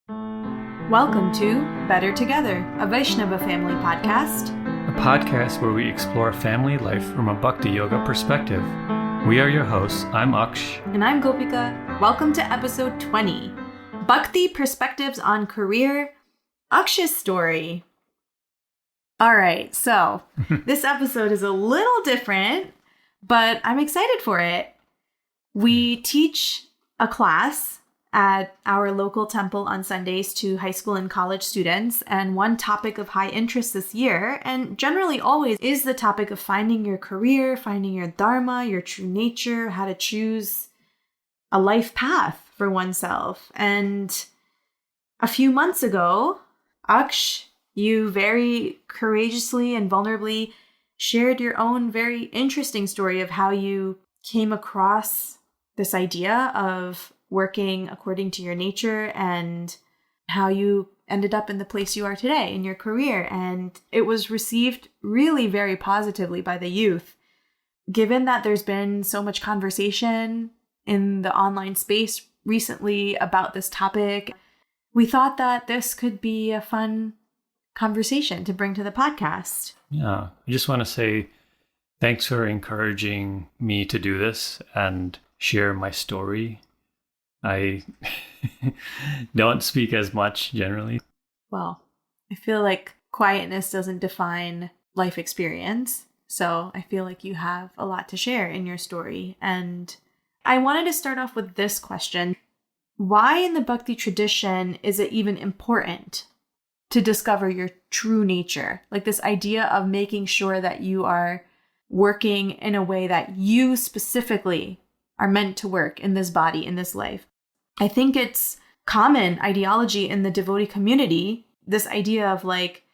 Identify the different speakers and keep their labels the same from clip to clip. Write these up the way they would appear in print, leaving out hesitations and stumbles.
Speaker 1: Welcome to Better Together, a Vaishnava family podcast.
Speaker 2: A podcast where we explore family life from a Bhakti yoga perspective. We are your hosts. I'm Aksh.
Speaker 1: And I'm Gopika. Welcome to episode 20, Bhakti Perspectives on Career, Aksh's Story. All right, so this episode is a little different, but I'm excited for it. We teach a class at our local temple on Sundays to high school and college students. And one topic of high interest this year, and generally always, is the topic of finding your career, finding your dharma, your true nature, how to choose a life path for oneself. And a few months ago, Aksh, you very courageously and vulnerably shared your own very interesting story of how you came across this idea of working according to your nature and how you ended up in the place you are today in your career. And it was received really very positively by the youth. Given that there's been so much conversation in the online space recently about this topic, we thought that this could be a fun conversation to bring to the podcast.
Speaker 2: Yeah, I just want to say thanks for encouraging me to do this and share my story. I don't speak as much generally.
Speaker 1: Well, I feel like quietness doesn't define life experience. So I feel like you have a lot to share in your story. And I wanted to start off with this question. Why in the Bhakti tradition is it even important to discover your true nature? Like this idea of making sure that you are working in a way that you specifically are meant to work in this body, in this life. I think it's common ideology in the devotee community, this idea of like,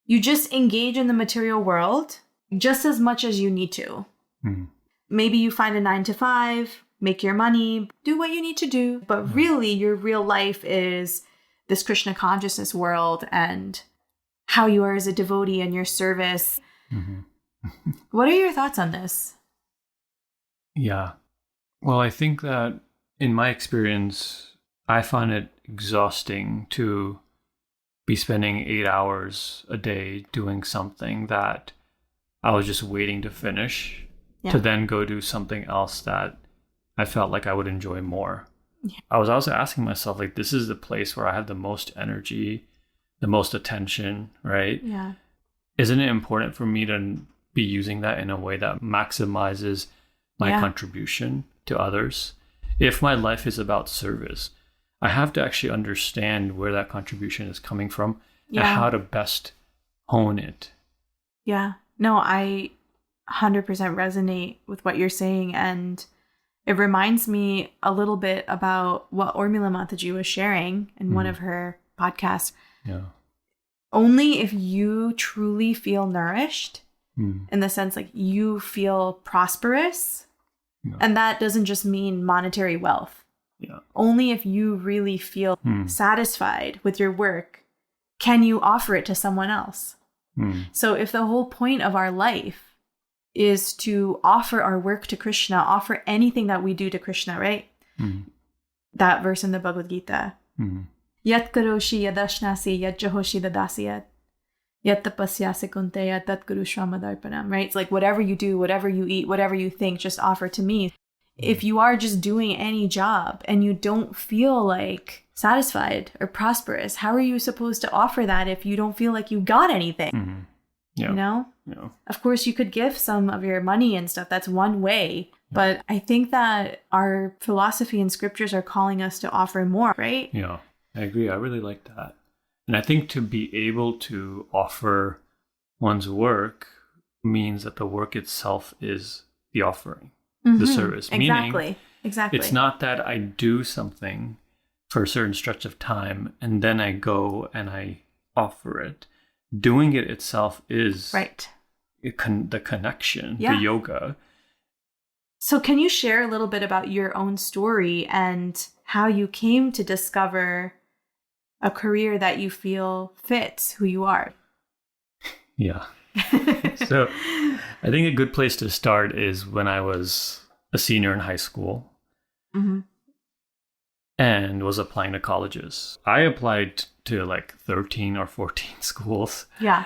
Speaker 1: you just engage in the material world just as much as you need to. Maybe you find a 9-to-5, make your money, do what you need to do. But really, your real life is this Krishna consciousness world and how you are as a devotee and your service. What are your thoughts on this?
Speaker 2: Yeah. Well, I think that in my experience, I find it exhausting to be spending 8 hours a day doing something that I was just waiting to finish to then go do something else that I felt like I would enjoy more. Yeah. I was also asking myself, like, this is the place where I have the most energy, the most attention, right?
Speaker 1: Yeah.
Speaker 2: Isn't it important for me to be using that in a way that maximizes my contribution to others? If my life is about service, I have to actually understand where that contribution is coming from and how to best hone it.
Speaker 1: Yeah. No, I 100% resonate with what you're saying. And it reminds me a little bit about what Urmila Mataji was sharing in one of her podcasts.
Speaker 2: Yeah.
Speaker 1: Only if you truly feel nourished, in the sense like you feel prosperous, and that doesn't just mean monetary wealth. Yeah. Only if you really feel satisfied with your work can you offer it to someone else. So if the whole point of our life is to offer our work to Krishna, offer anything that we do to Krishna, right? That verse in the Bhagavad Gita. Yat karoshi yadashnasi yat jahoshi dadasiyat. Yat tapasyasi kunteya tat guru shramadharpanam, right? It's like whatever you do, whatever you eat, whatever you think, just offer to me. If you are just doing any job and you don't feel like satisfied or prosperous, how are you supposed to offer that if you don't feel like you got anything? You know? Yeah. Of course, you could give some of your money and stuff. That's one way. But I think that our philosophy and scriptures are calling us to offer more, right?
Speaker 2: Yeah, I agree. I really like that. And I think to be able to offer one's work means that the work itself is the offering, the service.
Speaker 1: Exactly.
Speaker 2: Meaning, it's not that I do something for a certain stretch of time and then I go and I offer it. Doing it itself is the connection, the yoga.
Speaker 1: So can you share a little bit about your own story and how you came to discover a career that you feel fits who you are?
Speaker 2: Yeah. So I think a good place to start is when I was a senior in high school. and was applying to colleges. I applied to like 13 or 14 schools.
Speaker 1: Yeah.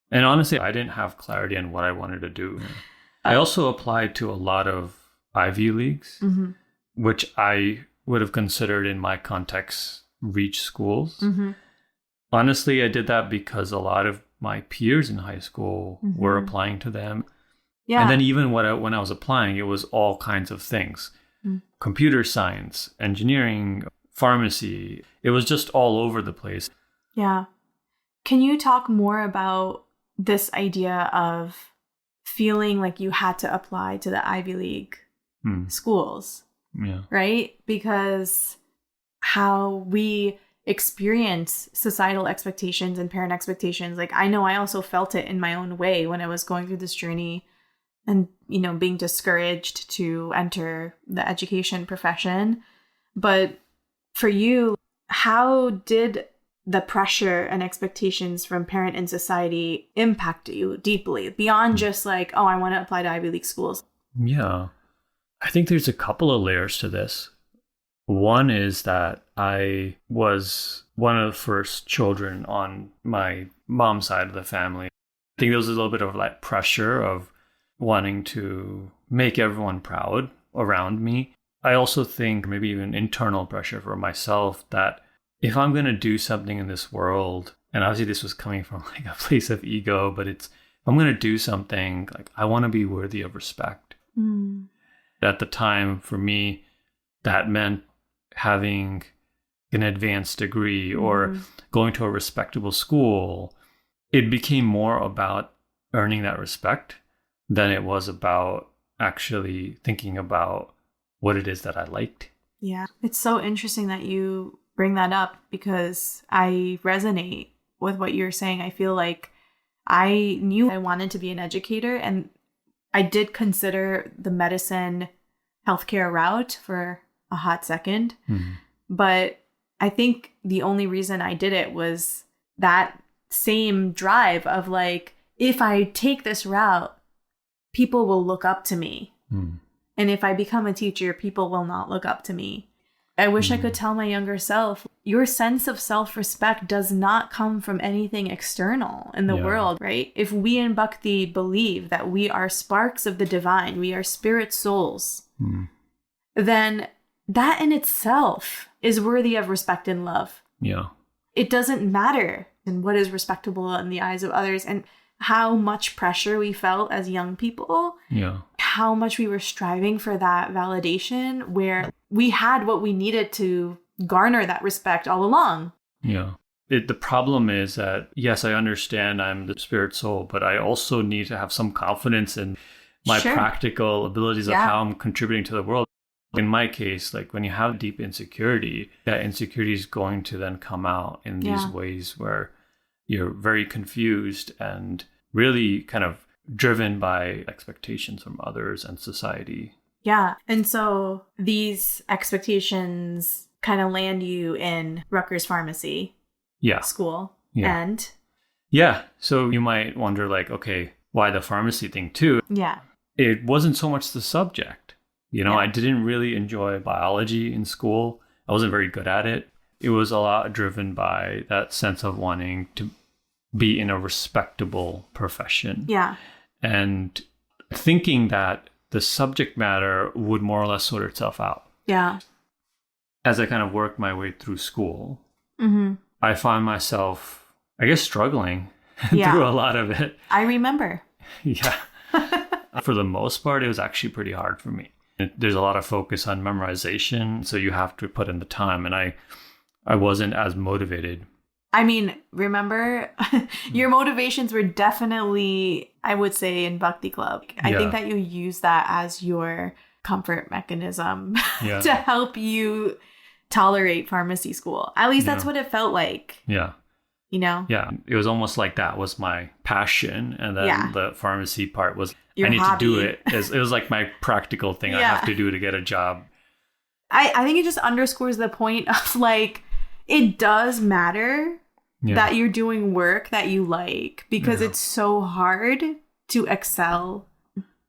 Speaker 2: And honestly, I didn't have clarity on what I wanted to do. I also applied to a lot of Ivy Leagues, which I would have considered in my context reach schools. Honestly, I did that because a lot of my peers in high school were applying to them. Yeah. And then even when I was applying, it was all kinds of things. Computer science, engineering, pharmacy. It was just all over the place.
Speaker 1: Yeah. Can you talk more about this idea of feeling like you had to apply to the Ivy League schools?
Speaker 2: Yeah.
Speaker 1: Right? Because how we experience societal expectations and parent expectations. Like, I know I also felt it in my own way when I was going through this journey and, you know, being discouraged to enter the education profession. But for you, how did the pressure and expectations from parent and society impact you deeply beyond just like, oh, I want to apply to Ivy League schools?
Speaker 2: Yeah. I think there's a couple of layers to this. One is that I was one of the first children on my mom's side of the family. I think there was a little bit of like pressure of wanting to make everyone proud around me. I also think maybe even internal pressure for myself that if I'm going to do something in this world, and obviously this was coming from like a place of ego, but it's, if I'm going to do something, like I want to be worthy of respect. At the time, for me, that meant having an advanced degree or going to a respectable school. It became more about earning that respect than it was about actually thinking about what it is that I liked.
Speaker 1: Yeah. It's so interesting that you bring that up because I resonate with what you're saying. I feel like I knew I wanted to be an educator, and I did consider the medicine healthcare route for a hot second. But I think the only reason I did it was that same drive of like, if I take this route, people will look up to me. And if I become a teacher, people will not look up to me. I wish I could tell my younger self, your sense of self-respect does not come from anything external in the world, right? If we in Bhakti believe that we are sparks of the divine, we are spirit souls, then that in itself is worthy of respect and love.
Speaker 2: Yeah.
Speaker 1: It doesn't matter in what is respectable in the eyes of others and how much pressure we felt as young people.
Speaker 2: Yeah.
Speaker 1: How much we were striving for that validation where we had what we needed to garner that respect all along.
Speaker 2: Yeah. The problem is that, yes, I understand I'm the spirit soul, but I also need to have some confidence in my practical abilities of how I'm contributing to the world. In my case, like when you have deep insecurity, that insecurity is going to then come out in these ways where you're very confused and really kind of driven by expectations from others and society.
Speaker 1: Yeah. And so these expectations kind of land you in Rutgers Pharmacy school.
Speaker 2: Yeah.
Speaker 1: And
Speaker 2: so you might wonder like, okay, why the pharmacy thing too?
Speaker 1: Yeah.
Speaker 2: It wasn't so much the subject. You know, I didn't really enjoy biology in school. I wasn't very good at it. It was a lot driven by that sense of wanting to be in a respectable profession.
Speaker 1: Yeah.
Speaker 2: And thinking that the subject matter would more or less sort itself out.
Speaker 1: Yeah.
Speaker 2: As I kind of worked my way through school, I found myself, I guess, struggling through a lot of it.
Speaker 1: I remember.
Speaker 2: Yeah. For the most part, it was actually pretty hard for me. There's a lot of focus on memorization, so you have to put in the time. And I wasn't as motivated.
Speaker 1: I mean, remember, your motivations were definitely, I would say, in Bhakti Club. I think that you use that as your comfort mechanism to help you tolerate pharmacy school. At least that's what it felt like.
Speaker 2: Yeah.
Speaker 1: You know?
Speaker 2: Yeah. It was almost like that was my passion. And then the pharmacy part was,
Speaker 1: your
Speaker 2: I need
Speaker 1: hobby.
Speaker 2: to do it. It was like my practical thing I have to do to get a job.
Speaker 1: I think it just underscores the point of like, it does matter that you're doing work that you like because it's so hard to excel.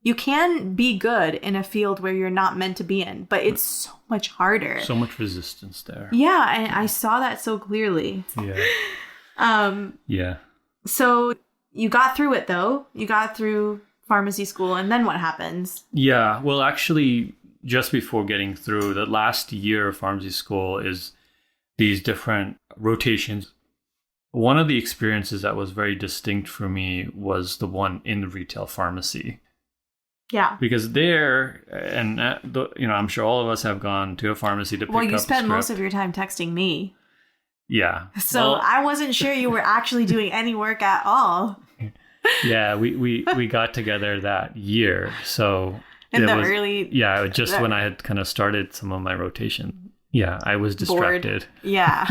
Speaker 1: you can be good in a field where you're not meant to be in, but it's so much harder.
Speaker 2: So much resistance there.
Speaker 1: Yeah, and I saw that so clearly.
Speaker 2: Yeah. Yeah.
Speaker 1: So you got through it, though. You got through pharmacy school, and then what happens?
Speaker 2: Yeah. Well, actually, just before getting through, the last year of pharmacy school is these different rotations. One of the experiences that was very distinct for me was the one in the retail pharmacy.
Speaker 1: Yeah.
Speaker 2: Because there, and I'm sure all of us have gone to a pharmacy to pick up a script.
Speaker 1: Well, you spent most of your time texting me.
Speaker 2: Yeah.
Speaker 1: So I wasn't sure you were actually doing any work at all.
Speaker 2: Yeah, we got together that year. So
Speaker 1: in the early...
Speaker 2: Yeah, just when I had kind of started some of my rotation. Yeah, I was distracted.
Speaker 1: Bored. Yeah.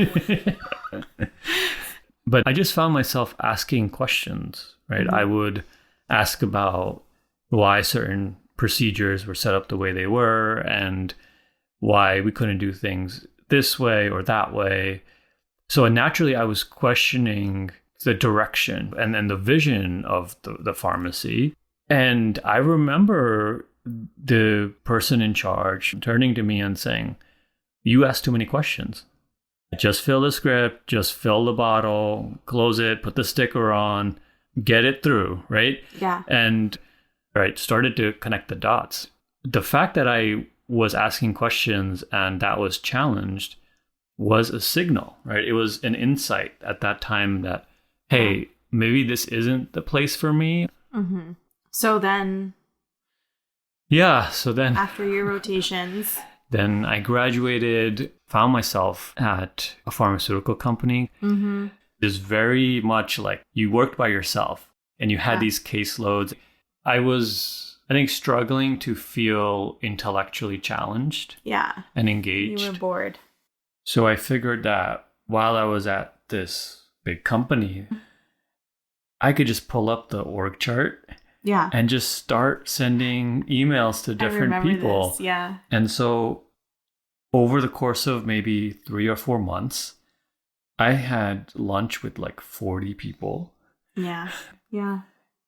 Speaker 2: But I just found myself asking questions, right? Mm-hmm. I would ask about why certain procedures were set up the way they were and why we couldn't do things this way or that way. So naturally, I was questioning the direction and the vision of the pharmacy. And I remember the person in charge turning to me and saying, "You asked too many questions. Just fill the script, just fill the bottle, close it, put the sticker on, get it through," right?
Speaker 1: Yeah.
Speaker 2: And started to connect the dots. The fact that I was asking questions and that was challenged was a signal, right? It was an insight at that time that, hey, maybe this isn't the place for me.
Speaker 1: Mm-hmm. So then...
Speaker 2: Yeah, so then...
Speaker 1: After your rotations...
Speaker 2: Then I graduated, found myself at a pharmaceutical company.
Speaker 1: Mm-hmm.
Speaker 2: It's very much like you worked by yourself and you had these caseloads. I was, I think, struggling to feel intellectually challenged and engaged.
Speaker 1: You were bored.
Speaker 2: So I figured that while I was at this big company, I could just pull up the org chart and just start sending emails to different people.
Speaker 1: This. Yeah.
Speaker 2: And so over the course of maybe 3 or 4 months, I had lunch with like 40 people.
Speaker 1: Yeah. Yeah.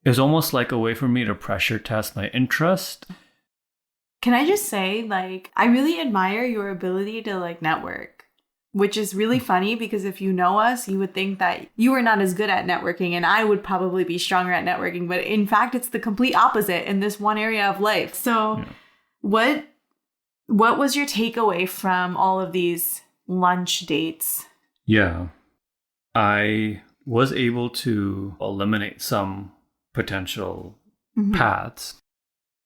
Speaker 2: It was almost like a way for me to pressure test my interest.
Speaker 1: Can I just say, like, I really admire your ability to like network, which is really funny because if you know us, you would think that you were not as good at networking and I would probably be stronger at networking. But in fact, it's the complete opposite in this one area of life. So what was your takeaway from all of these lunch dates?
Speaker 2: Yeah, I was able to eliminate some potential paths.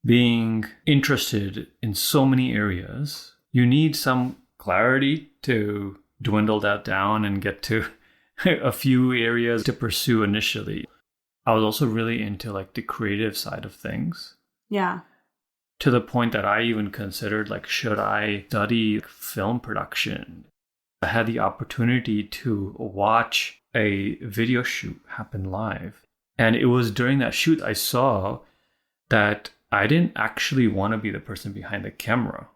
Speaker 2: Being interested in so many areas, you need some clarity to dwindle that down and get to a few areas to pursue initially. I was also really into like the creative side of things.
Speaker 1: Yeah.
Speaker 2: To the point that I even considered like, should I study film production? I had the opportunity to watch a video shoot happen live. And it was during that shoot I saw that I didn't actually want to be the person behind the camera.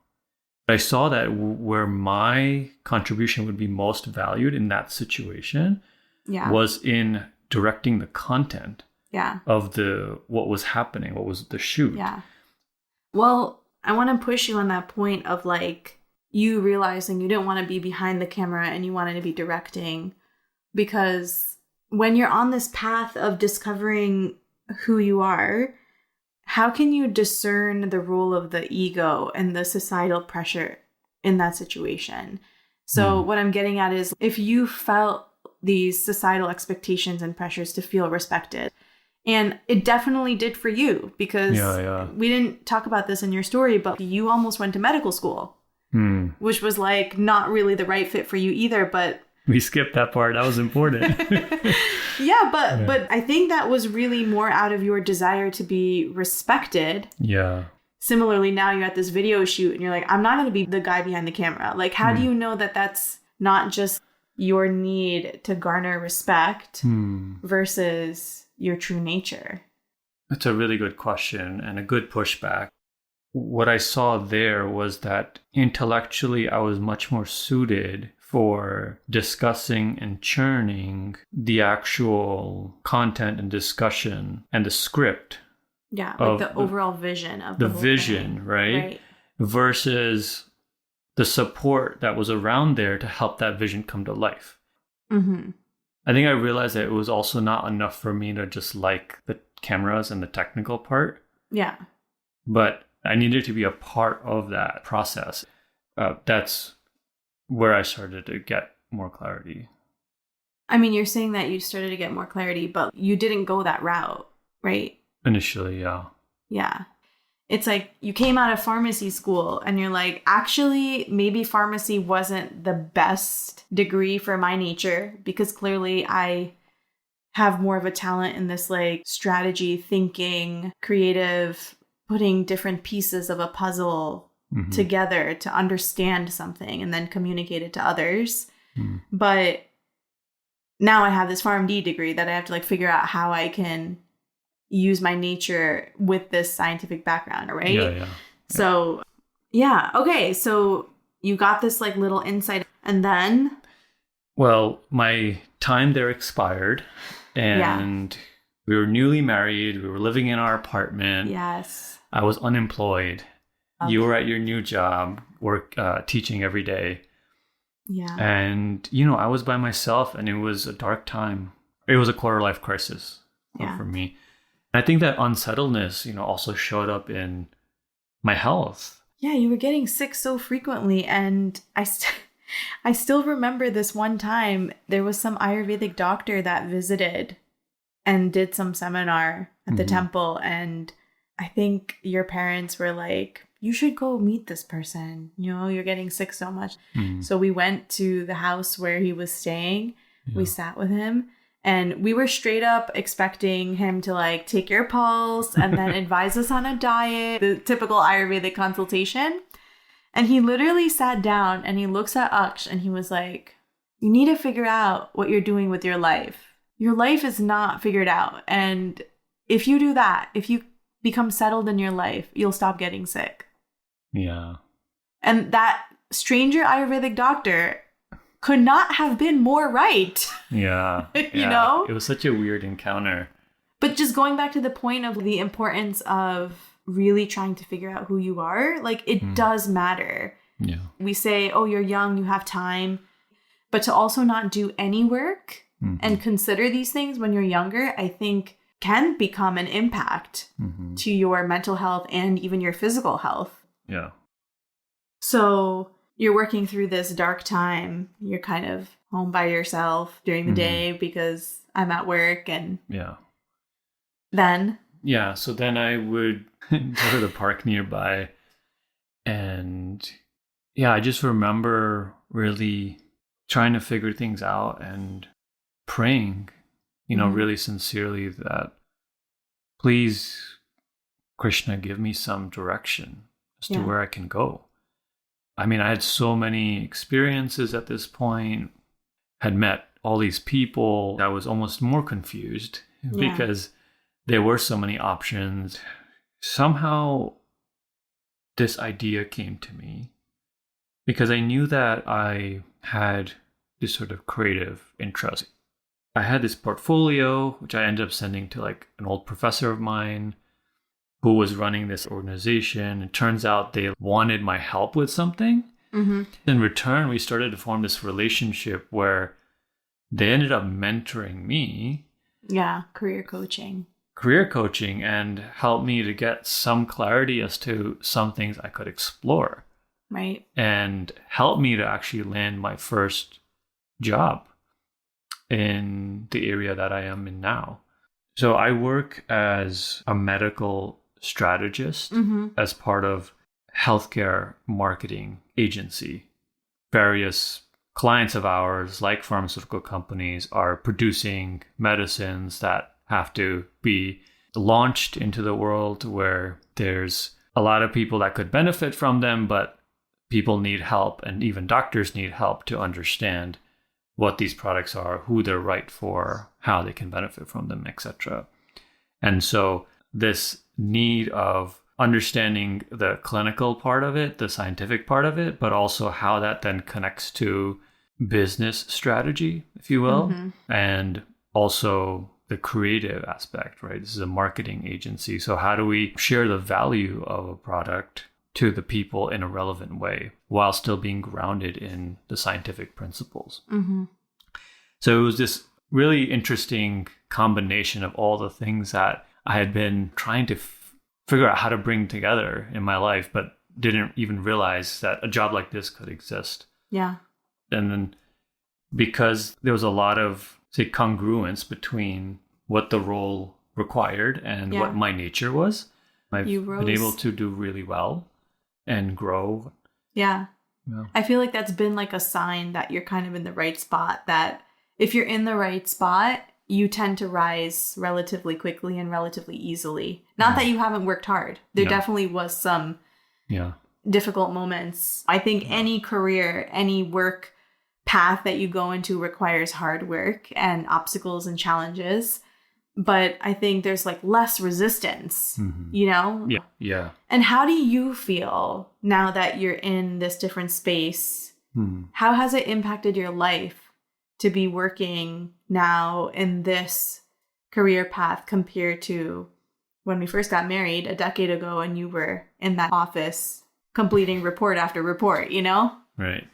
Speaker 2: I saw that where my contribution would be most valued in that situation was in directing the content of what was happening, what was the shoot.
Speaker 1: Yeah. Well, I want to push you on that point of like you realizing you didn't want to be behind the camera and you wanted to be directing, because when you're on this path of discovering who you are, how can you discern the role of the ego and the societal pressure in that situation? So what I'm getting at is if you felt these societal expectations and pressures to feel respected, and it definitely did for you because we didn't talk about this in your story, but you almost went to medical school, which was like not really the right fit for you either, but
Speaker 2: we skipped that part. That was important.
Speaker 1: But I think that was really more out of your desire to be respected.
Speaker 2: Yeah.
Speaker 1: Similarly, now you're at this video shoot and you're like, I'm not going to be the guy behind the camera. Like, how do you know that that's not just your need to garner respect versus your true nature?
Speaker 2: That's a really good question and a good pushback. What I saw there was that intellectually, I was much more suited for discussing and churning the actual content and discussion and the script
Speaker 1: Yeah, like the overall vision of the whole
Speaker 2: vision,
Speaker 1: thing.
Speaker 2: Right? Versus the support that was around there to help that vision come to life.
Speaker 1: Mm-hmm.
Speaker 2: I think I realized that it was also not enough for me to just like the cameras and the technical part.
Speaker 1: Yeah.
Speaker 2: But I needed to be a part of that process. That's where I started to get more clarity.
Speaker 1: I mean, you're saying that you started to get more clarity, but you didn't go that route, right?
Speaker 2: Initially, yeah.
Speaker 1: Yeah. It's like you came out of pharmacy school and you're like, actually, maybe pharmacy wasn't the best degree for my nature because clearly I have more of a talent in this like strategy thinking, creative, putting different pieces of a puzzle together to understand something and then communicate it to others. But now I have this PharmD degree that I have to like figure out how I can use my nature with this scientific background, right?
Speaker 2: Yeah.
Speaker 1: So, yeah. Okay. So you got this like little insight and then?
Speaker 2: Well, my time there expired and we were newly married. We were living in our apartment.
Speaker 1: Yes.
Speaker 2: I was unemployed. Okay. You were at your new job, teaching every day.
Speaker 1: Yeah.
Speaker 2: And, I was by myself and it was a dark time. It was a quarter life crisis for me. I think that unsettledness, also showed up in my health.
Speaker 1: Yeah, you were getting sick so frequently. And I still remember this one time there was some Ayurvedic doctor that visited and did some seminar at the temple. And I think your parents were like, you should go meet this person. You're getting sick so much. So we went to the house where he was staying. Yeah. We sat with him. And we were straight up expecting him to like take your pulse and then advise us on a diet, the typical Ayurvedic consultation. And he literally sat down and he looks at Aksh and he was like, you need to figure out what you're doing with your life. Your life is not figured out. And if you do that, if you become settled in your life, you'll stop getting sick.
Speaker 2: Yeah.
Speaker 1: And that stranger Ayurvedic doctor could not have been more right.
Speaker 2: Yeah.
Speaker 1: You know?
Speaker 2: It was such a weird encounter.
Speaker 1: But just going back to the point of the importance of really trying to figure out who you are, like it does matter.
Speaker 2: Yeah.
Speaker 1: We say, oh, you're young, you have time. But to also not do any work and consider these things when you're younger, I think can become an impact to your mental health and even your physical health.
Speaker 2: Yeah.
Speaker 1: So you're working through this dark time. You're kind of home by yourself during the day because I'm at work and then?
Speaker 2: Yeah. So then I would go to the park nearby and I just remember really trying to figure things out and praying, really sincerely that please, Krishna, give me some direction as to where I can go. I mean, I had so many experiences at this point, had met all these people. I was almost more confused because there were so many options. Somehow this idea came to me because I knew that I had this sort of creative interest. I had this portfolio, which I ended up sending to like an old professor of mine who was running this organization. It turns out they wanted my help with something. In return, we started to form this relationship where they ended up mentoring me. Yeah,
Speaker 1: career coaching
Speaker 2: And helped me to get some clarity as to some things I could explore.
Speaker 1: Right.
Speaker 2: And helped me to actually land my first job in the area that I am in now. So I work as a medical strategist as part of healthcare marketing agency. Various clients of ours, like pharmaceutical companies, are producing medicines that have to be launched into the world where there's a lot of people that could benefit from them, but people need help and even doctors need help to understand what these products are, who they're right for, how they can benefit from them, etc. And so this need of understanding the clinical part of it, the scientific part of it, but also how that then connects to business strategy, if you will, and also the creative aspect, right? This is a marketing agency. So how do we share the value of a product to the people in a relevant way while still being grounded in the scientific principles?
Speaker 1: Mm-hmm.
Speaker 2: So it was this really interesting combination of all the things that I had been trying to figure out how to bring together in my life, but didn't even realize that a job like this could exist.
Speaker 1: Yeah.
Speaker 2: And then because there was a lot of, say, congruence between what the role required and what my nature was, I've been able to do really well and grow.
Speaker 1: Yeah. I feel like that's been like a sign that you're kind of in the right spot, that if you're in the right spot, you tend to rise relatively quickly and relatively easily. Not that you haven't worked hard. There definitely was some difficult moments. I think any career, any work path that you go into requires hard work and obstacles and challenges. But I think there's like less resistance, you know?
Speaker 2: Yeah. Yeah.
Speaker 1: And how do you feel now that you're in this different space? How has it impacted your life to be working now in this career path compared to when we first got married a decade ago and you were in that office completing report after report, you know?
Speaker 2: Right.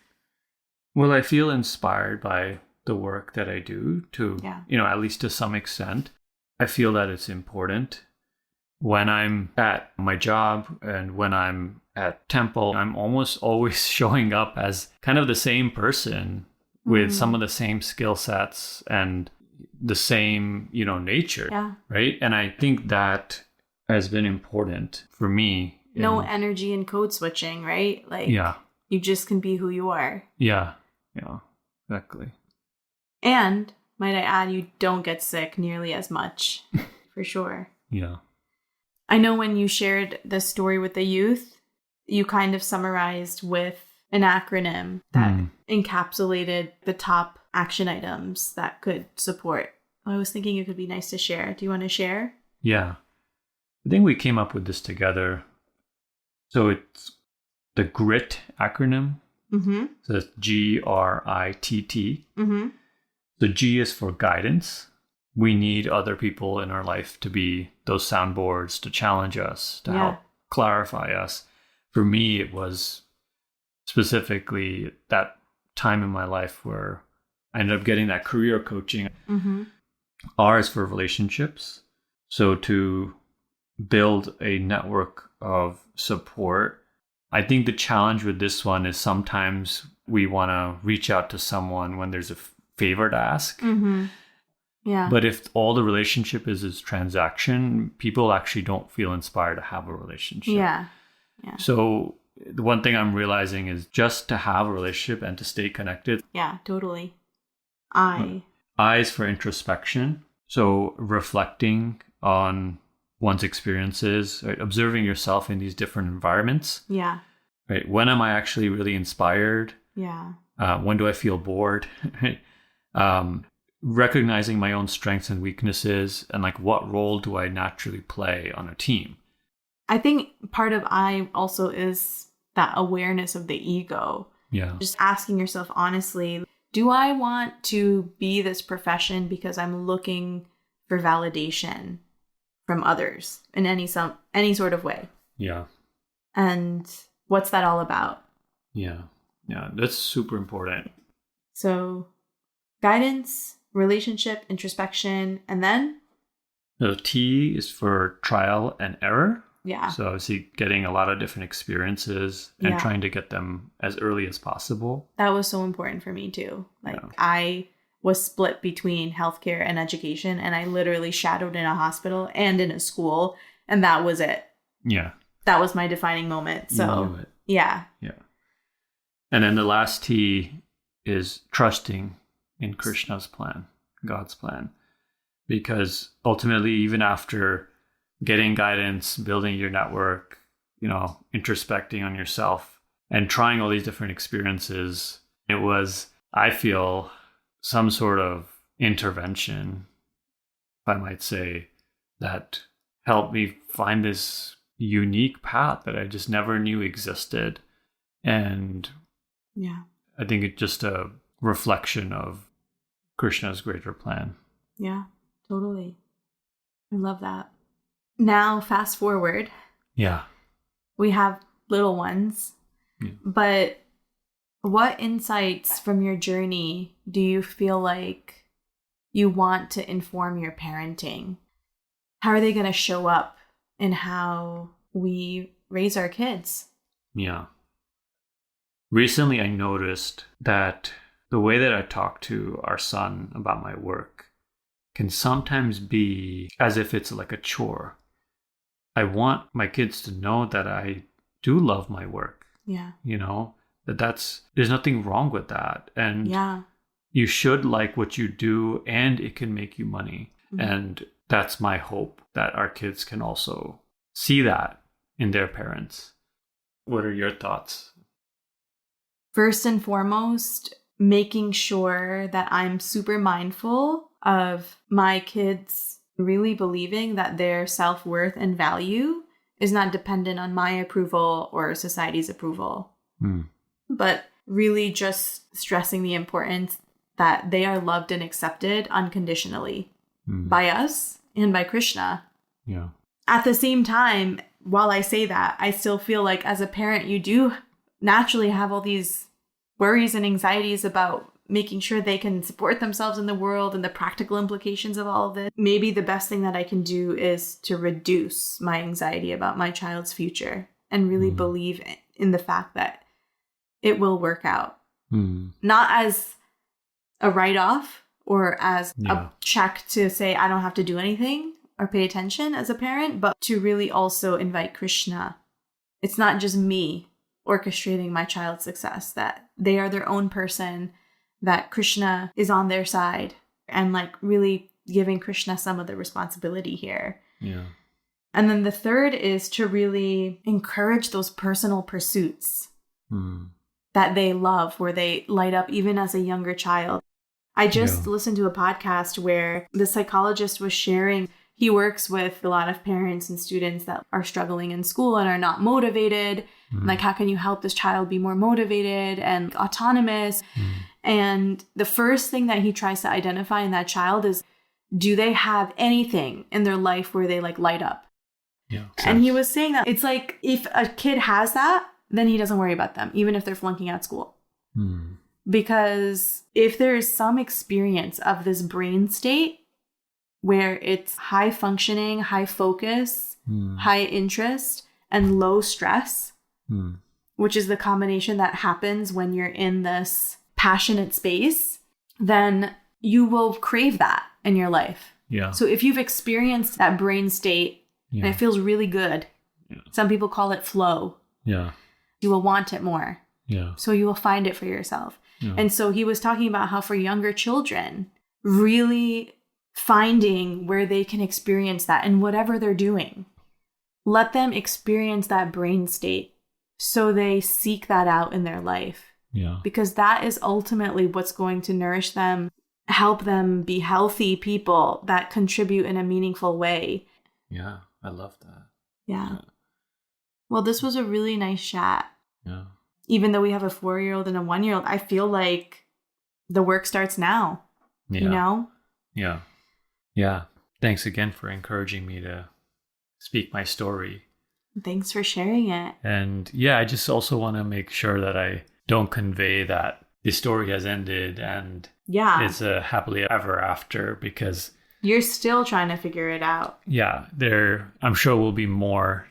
Speaker 2: Well, I feel inspired by the work that I do to, at least to some extent. I feel that it's important. When I'm at my job and when I'm at Temple, I'm almost always showing up as kind of the same person with some of the same skill sets and the same, nature.
Speaker 1: Yeah.
Speaker 2: Right. And I think that has been important for me.
Speaker 1: No energy and code switching, right? Like, you just can be who you are.
Speaker 2: Yeah. Yeah, exactly.
Speaker 1: And might I add, you don't get sick nearly as much, for sure.
Speaker 2: Yeah.
Speaker 1: I know when you shared the story with the youth, you kind of summarized with an acronym that encapsulated the top action items that could support. I was thinking it could be nice to share. Do you want to share?
Speaker 2: Yeah. I think we came up with this together. So it's the GRIT acronym. So it's GRITT. The G is for guidance. We need other people in our life to be those soundboards to challenge us, to help clarify us. For me, it was specifically that time in my life where I ended up getting that career coaching. R is for relationships. So to build a network of support. I think the challenge with this one is sometimes we want to reach out to someone when there's a favor to ask. Yeah. But if all the relationship is transaction, people actually don't feel inspired to have a relationship.
Speaker 1: Yeah.
Speaker 2: So the one thing I'm realizing is just to have a relationship and to stay connected.
Speaker 1: Yeah, totally. I
Speaker 2: is for introspection. So reflecting on one's experiences, right? Observing yourself in these different environments.
Speaker 1: Yeah.
Speaker 2: Right. When am I actually really inspired?
Speaker 1: Yeah.
Speaker 2: When do I feel bored? Recognizing my own strengths and weaknesses and like what role do I naturally play on a team?
Speaker 1: I think part of I also is that awareness of the ego.
Speaker 2: Yeah.
Speaker 1: Just asking yourself honestly, do I want to be this profession because I'm looking for validation from others in any sort of way?
Speaker 2: Yeah.
Speaker 1: And what's that all about?
Speaker 2: Yeah. That's super important.
Speaker 1: So guidance, relationship, introspection, and then?
Speaker 2: The T is for trial and error.
Speaker 1: Yeah.
Speaker 2: So obviously getting a lot of different experiences and trying to get them as early as possible.
Speaker 1: That was so important for me too. I was split between healthcare and education, and I literally shadowed in a hospital and in a school, and that was it.
Speaker 2: Yeah.
Speaker 1: That was my defining moment. So,
Speaker 2: you knew it.
Speaker 1: Yeah.
Speaker 2: And then the last T is trusting in Krishna's plan, God's plan. Because ultimately, even after getting guidance, building your network, introspecting on yourself and trying all these different experiences, it was, I feel, some sort of intervention, if I might say, that helped me find this unique path that I just never knew existed. And I think it's just a reflection of Krishna's greater plan.
Speaker 1: Yeah. Totally. I love that. Now, fast forward.
Speaker 2: Yeah.
Speaker 1: We have little ones.
Speaker 2: Yeah.
Speaker 1: But what insights from your journey do you feel like you want to inform your parenting? How are they going to show up in how we raise our kids?
Speaker 2: Yeah. Recently, I noticed that the way that I talk to our son about my work can sometimes be as if it's like a chore. I want my kids to know that I do love my work.
Speaker 1: Yeah.
Speaker 2: You know, there's nothing wrong with that. And
Speaker 1: yeah.
Speaker 2: You should like what you do, and it can make you money. Mm-hmm. And that's my hope, that our kids can also see that in their parents. What are your thoughts?
Speaker 1: First and foremost, making sure that I'm super mindful of my kids really believing that their self-worth and value is not dependent on my approval or society's approval. But really just stressing the importance that they are loved and accepted unconditionally by us and by Krishna.
Speaker 2: Yeah.
Speaker 1: At the same time, while I say that, I still feel like as a parent, you do naturally have all these worries and anxieties about making sure they can support themselves in the world and the practical implications of all of this. Maybe the best thing that I can do is to reduce my anxiety about my child's future and really believe in the fact that it will work out. Not as a write-off or as a check to say I don't have to do anything or pay attention as a parent, but to really also invite Krishna. It's not just me orchestrating my child's success, that they are their own person, that Krishna is on their side, and like really giving Krishna some of the responsibility here.
Speaker 2: Yeah.
Speaker 1: And then the third is to really encourage those personal pursuits that they love, where they light up even as a younger child. I just listened to a podcast where the psychologist was sharing he works with a lot of parents and students that are struggling in school and are not motivated. Like, how can you help this child be more motivated and autonomous? And the first thing that he tries to identify in that child is, do they have anything in their life where they like light up?
Speaker 2: Yeah.
Speaker 1: And he was saying that it's like, if a kid has that, then he doesn't worry about them, even if they're flunking out school. Because if there is some experience of this brain state where it's high functioning, high focus, high interest, and low stress, which is the combination that happens when you're in this passionate space, then you will crave that in your life.
Speaker 2: Yeah.
Speaker 1: So if you've experienced that brain state and it feels really good, some people call it flow.
Speaker 2: Yeah.
Speaker 1: You will want it more.
Speaker 2: Yeah.
Speaker 1: So you will find it for yourself. Yeah. And so he was talking about how for younger children, really finding where they can experience that in whatever they're doing. Let them experience that brain state so they seek that out in their life.
Speaker 2: Yeah.
Speaker 1: Because that is ultimately what's going to nourish them, help them be healthy people that contribute in a meaningful way.
Speaker 2: Yeah, I love that.
Speaker 1: Yeah. Well, this was a really nice chat.
Speaker 2: Yeah.
Speaker 1: Even though we have a 4-year-old and a 1-year-old, I feel like the work starts now.
Speaker 2: Yeah.
Speaker 1: You know?
Speaker 2: Yeah. Yeah. Thanks again for encouraging me to speak my story.
Speaker 1: Thanks for sharing it.
Speaker 2: And yeah, I just also want to make sure that I don't convey that the story has ended and it's a happily ever after, because
Speaker 1: you're still trying to figure it out.
Speaker 2: Yeah, I'm sure will be more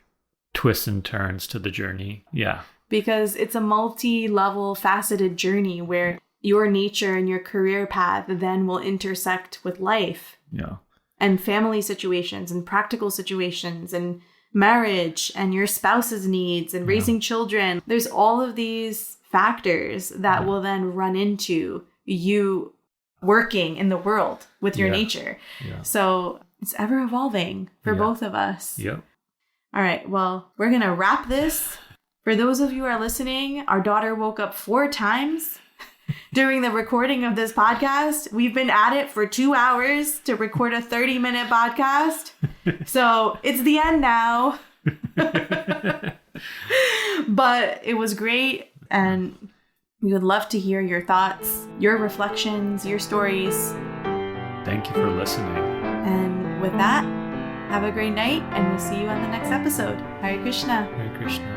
Speaker 2: twists and turns to the journey. Yeah.
Speaker 1: Because it's a multi-level faceted journey where your nature and your career path then will intersect with life.
Speaker 2: Yeah.
Speaker 1: And family situations and practical situations and marriage and your spouse's needs and raising children. There's all of these factors that will then run into you working in the world with your nature. Yeah. So it's ever evolving for both of us.
Speaker 2: Yep.
Speaker 1: All right. Well, we're going to wrap this. For those of you who are listening, our daughter woke up 4 times during the recording of this podcast. We've been at it for 2 hours to record a 30-minute podcast. So it's the end now. But it was great. And we would love to hear your thoughts, your reflections, your stories.
Speaker 2: Thank you for listening.
Speaker 1: with that, have a great night, and we'll see you on the next episode. Hare Krishna.
Speaker 2: Hare Krishna.